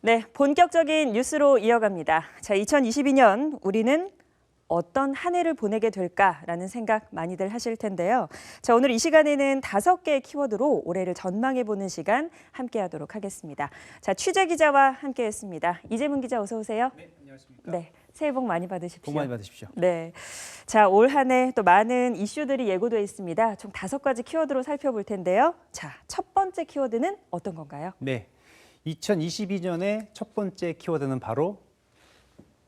네, 본격적인 뉴스로 이어갑니다. 자, 2022년 우리는 어떤 한 해를 보내게 될까라는 생각 많이들 하실 텐데요. 자, 오늘 이 시간에는 5개의 키워드로 올해를 전망해보는 시간 함께하도록 하겠습니다. 자, 취재 기자와 함께했습니다. 이재문 기자 어서 오세요. 네, 안녕하십니까. 네, 새해 복 많이 받으십시오. 복 많이 받으십시오. 네, 자, 올 한 해 또 많은 이슈들이 예고돼 있습니다. 총 5가지 키워드로 살펴볼 텐데요. 자, 첫 번째 키워드는 어떤 건가요? 네, 2022년의 첫 번째 키워드는 바로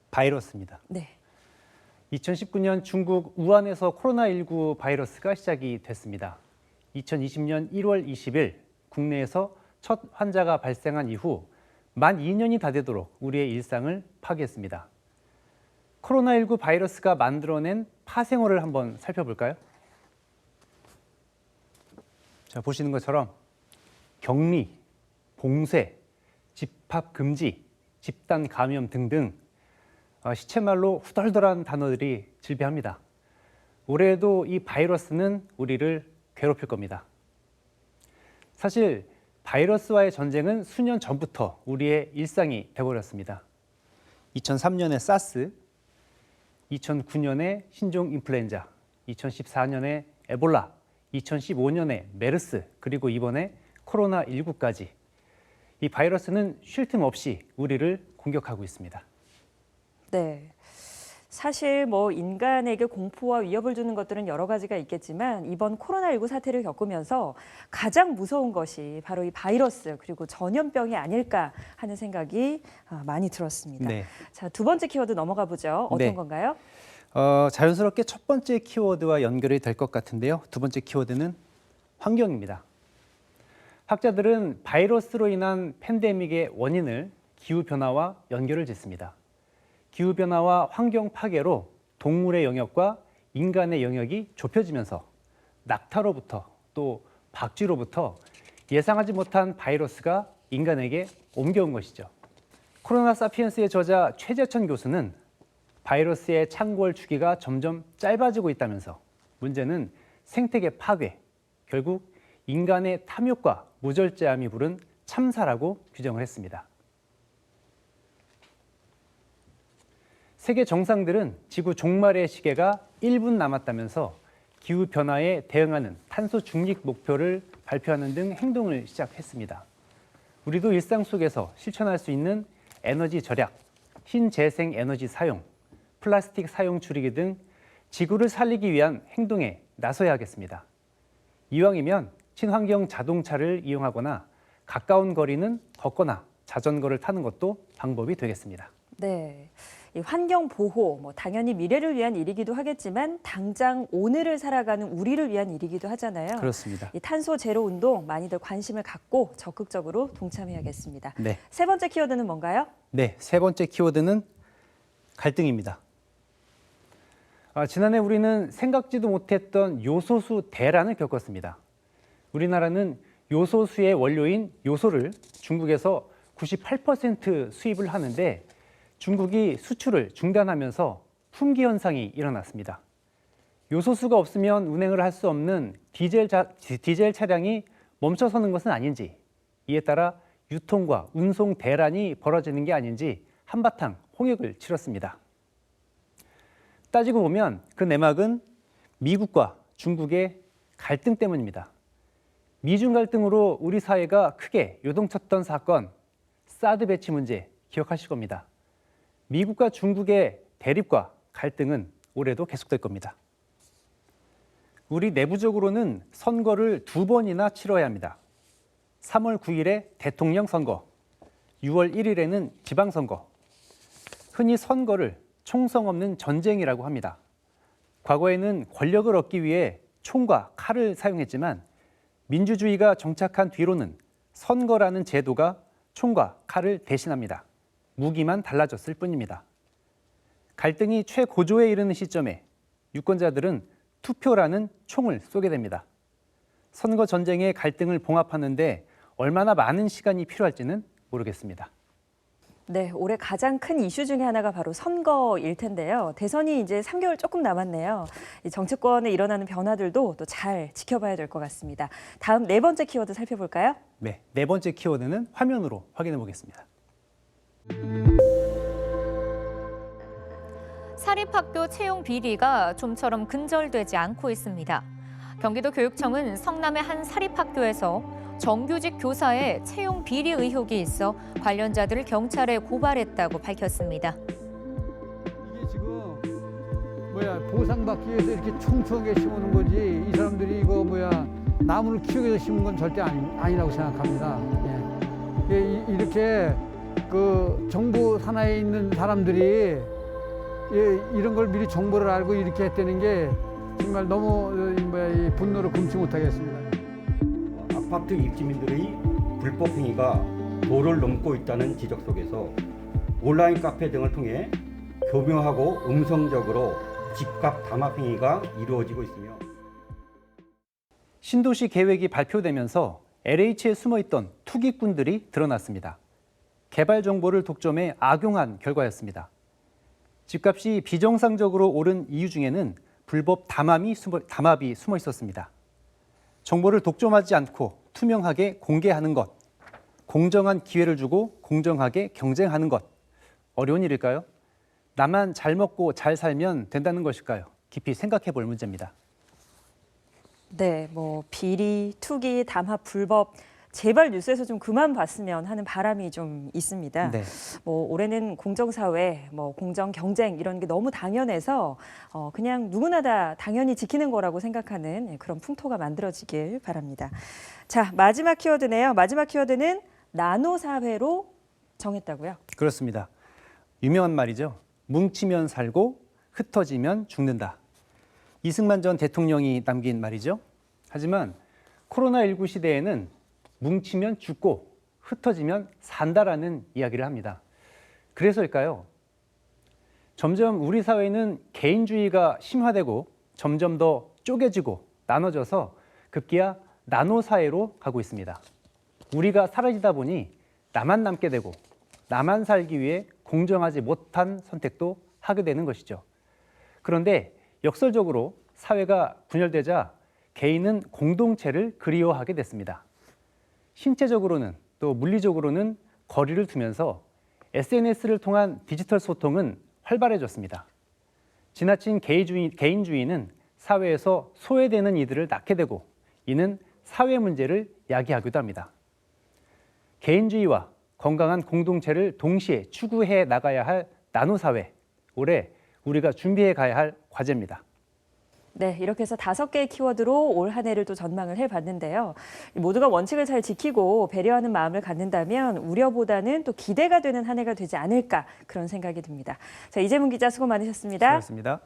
바이러스입니다. 네. 2019년 중국 우한에서 코로나19 바이러스가 시작이 됐습니다. 2020년 1월 20일 국내에서 첫 환자가 발생한 이후 만 2년이 다 되도록 우리의 일상을 파괴했습니다. 코로나19 바이러스가 만들어낸 파생어를 한번 살펴볼까요? 자, 보시는 것처럼 격리, 봉쇄, 집합 금지, 집단 감염 등등 시쳇말로 후덜덜한 단어들이 질비합니다. 올해에도 이 바이러스는 우리를 괴롭힐 겁니다. 사실 바이러스와의 전쟁은 수년 전부터 우리의 일상이 돼버렸습니다. 2003년에 사스, 2009년에 신종 인플루엔자, 2014년에 에볼라, 2015년에 메르스, 그리고 이번에 코로나19까지 이 바이러스는 쉴 틈 없이 우리를 공격하고 있습니다. 네. 사실 인간에게 공포와 위협을 주는 것들은 여러 가지가 있겠지만 이번 코로나19 사태를 겪으면서 가장 무서운 것이 바로 이 바이러스 그리고 전염병이 아닐까 하는 생각이 많이 들었습니다. 네. 자, 두 번째 키워드 넘어가 보죠. 어떤 네. 건가요? 자연스럽게 첫 번째 키워드와 연결이 될 것 같은데요. 두 번째 키워드는 환경입니다. 학자들은 바이러스로 인한 팬데믹의 원인을 기후변화와 연결을 짓습니다. 기후변화와 환경 파괴로 동물의 영역과 인간의 영역이 좁혀지면서 낙타로부터 또 박쥐로부터 예상하지 못한 바이러스가 인간에게 옮겨온 것이죠. 코로나 사피엔스의 저자 최재천 교수는 바이러스의 창궐 주기가 점점 짧아지고 있다면서 문제는 생태계 파괴, 결국 인간의 탐욕과 무절제함이 부른 참사라고 규정을 했습니다. 세계 정상들은 지구 종말의 시계가 1분 남았다면서 기후변화에 대응하는 탄소 중립 목표를 발표하는 등 행동을 시작했습니다. 우리도 일상 속에서 실천할 수 있는 에너지 절약, 신재생 에너지 사용, 플라스틱 사용 줄이기 등 지구를 살리기 위한 행동에 나서야 하겠습니다. 이왕이면 친환경 자동차를 이용하거나 가까운 거리는 걷거나 자전거를 타는 것도 방법이 되겠습니다. 네. 이 환경 보호, 당연히 미래를 위한 일이기도 하겠지만 당장 오늘을 살아가는 우리를 위한 일이기도 하잖아요. 그렇습니다. 이 탄소 제로 운동 많이들 관심을 갖고 적극적으로 동참해야겠습니다. 네. 세 번째 키워드는 뭔가요? 네, 세 번째 키워드는 갈등입니다. 지난해 우리는 생각지도 못했던 요소수 대란을 겪었습니다. 우리나라는 요소수의 원료인 요소를 중국에서 98% 수입을 하는데 중국이 수출을 중단하면서 품귀 현상이 일어났습니다. 요소수가 없으면 운행을 할 수 없는 디젤 차량이 멈춰서는 것은 아닌지, 이에 따라 유통과 운송 대란이 벌어지는 게 아닌지 한바탕 홍역을 치렀습니다. 따지고 보면 그 내막은 미국과 중국의 갈등 때문입니다. 미중 갈등으로 우리 사회가 크게 요동쳤던 사건, 사드 배치 문제 기억하실 겁니다. 미국과 중국의 대립과 갈등은 올해도 계속될 겁니다. 우리 내부적으로는 선거를 2번이나 치러야 합니다. 3월 9일에 대통령 선거, 6월 1일에는 지방선거. 흔히 선거를 총성 없는 전쟁이라고 합니다. 과거에는 권력을 얻기 위해 총과 칼을 사용했지만 민주주의가 정착한 뒤로는 선거라는 제도가 총과 칼을 대신합니다. 무기만 달라졌을 뿐입니다. 갈등이 최고조에 이르는 시점에 유권자들은 투표라는 총을 쏘게 됩니다. 선거 전쟁의 갈등을 봉합하는데 얼마나 많은 시간이 필요할지는 모르겠습니다. 네, 올해 가장 큰 이슈 중에 하나가 바로 선거일 텐데요. 대선이 이제 3개월 조금 남았네요. 이 정치권에 일어나는 변화들도 또 잘 지켜봐야 될 것 같습니다. 다음 네 번째 키워드 살펴볼까요? 네 번째 키워드는 화면으로 확인해 보겠습니다. 사립학교 채용 비리가 좀처럼 근절되지 않고 있습니다. 경기도 교육청은 성남의 한 사립학교에서 정규직 교사의 채용 비리 의혹이 있어 관련자들을 경찰에 고발했다고 밝혔습니다. 이게 지금 보상받기 위해서 이렇게 총총하게 심어놓은 거지 이 사람들이 이거 나무를 키우기 위해서 심은 건 절대 아니라고 생각합니다. 예. 이렇게 그 정부 산하에 있는 사람들이 이런 걸 미리 정보를 알고 이렇게 했다는 게 정말 너무 분노를 금치 못하겠습니다. 아파트 입주민들의 불법 행위가 도를 넘고 있다는 지적 속에서 온라인 카페 등을 통해 교묘하고 음성적으로 집값 담합 행위가 이루어지고 있으며 신도시 계획이 발표되면서 LH에 숨어있던 투기꾼들이 드러났습니다. 개발 정보를 독점해 악용한 결과였습니다. 집값이 비정상적으로 오른 이유 중에는 불법 담합이 숨어 있었습니다. 정보를 독점하지 않고 투명하게 공개하는 것, 공정한 기회를 주고 공정하게 경쟁하는 것, 어려운 일일까요? 나만 잘 먹고 잘 살면 된다는 것일까요? 깊이 생각해 볼 문제입니다. 네, 비리, 투기, 담합, 불법 제발 뉴스에서 좀 그만 봤으면 하는 바람이 좀 있습니다. 네. 올해는 공정사회, 공정 경쟁 이런 게 너무 당연해서 그냥 누구나 다 당연히 지키는 거라고 생각하는 그런 풍토가 만들어지길 바랍니다. 자, 마지막 키워드네요. 마지막 키워드는 나노사회로 정했다고요? 그렇습니다. 유명한 말이죠. 뭉치면 살고 흩어지면 죽는다. 이승만 전 대통령이 남긴 말이죠. 하지만 코로나19 시대에는 뭉치면 죽고 흩어지면 산다라는 이야기를 합니다. 그래서일까요? 점점 우리 사회는 개인주의가 심화되고 점점 더 쪼개지고 나눠져서 급기야 나노사회로 가고 있습니다. 우리가 사라지다 보니 나만 남게 되고 나만 살기 위해 공정하지 못한 선택도 하게 되는 것이죠. 그런데 역설적으로 사회가 분열되자 개인은 공동체를 그리워하게 됐습니다. 신체적으로는 또 물리적으로는 거리를 두면서 SNS를 통한 디지털 소통은 활발해졌습니다. 지나친 개인주의는 사회에서 소외되는 이들을 낳게 되고 이는 사회 문제를 야기하기도 합니다. 개인주의와 건강한 공동체를 동시에 추구해 나가야 할 나노사회, 올해 우리가 준비해 가야 할 과제입니다. 네, 이렇게 해서 5개의 키워드로 올 한 해를 또 전망을 해봤는데요. 모두가 원칙을 잘 지키고 배려하는 마음을 갖는다면 우려보다는 또 기대가 되는 한 해가 되지 않을까 그런 생각이 듭니다. 자, 이재문 기자 수고 많으셨습니다. 수고하셨습니다.